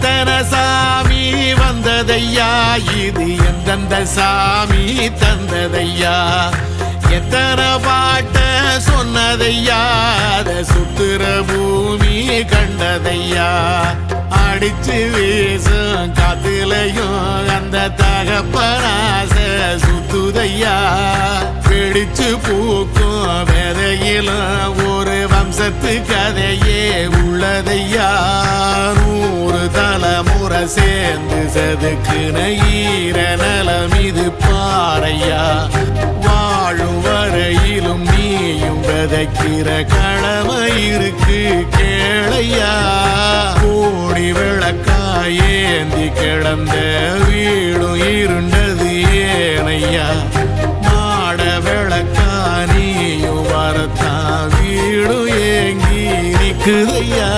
எத்தனை சாமி வந்ததையா, இது எந்தெந்த சாமி தந்ததையா, எத்தனை பாட்ட சொன்னதையா, அத சுத்துற பூமி கண்டதையா, அடிச்சு வீசும் காத்துலையும் அந்த தகப்பனாச சுத்துதையா, பிடிச்சு பூக்கும் விதையிலும் ஒரு வம்சத்து கதையே உள்ளதையா, 100 தலைமுறை சேர்ந்து செதுக்குன ஈர நலம் இது பாறையா, வாழும் வரையிலும் நீயும் விதைக்கிற கடமை இருக்கு கேளையா, கோடி விளக்காயேந்தி கிடந்த வீடும் இருண்டது ஏனையா, மாட விளக்கா நீயும் வரத்தான் வீடும் ஏங்கி நிக்குதையா.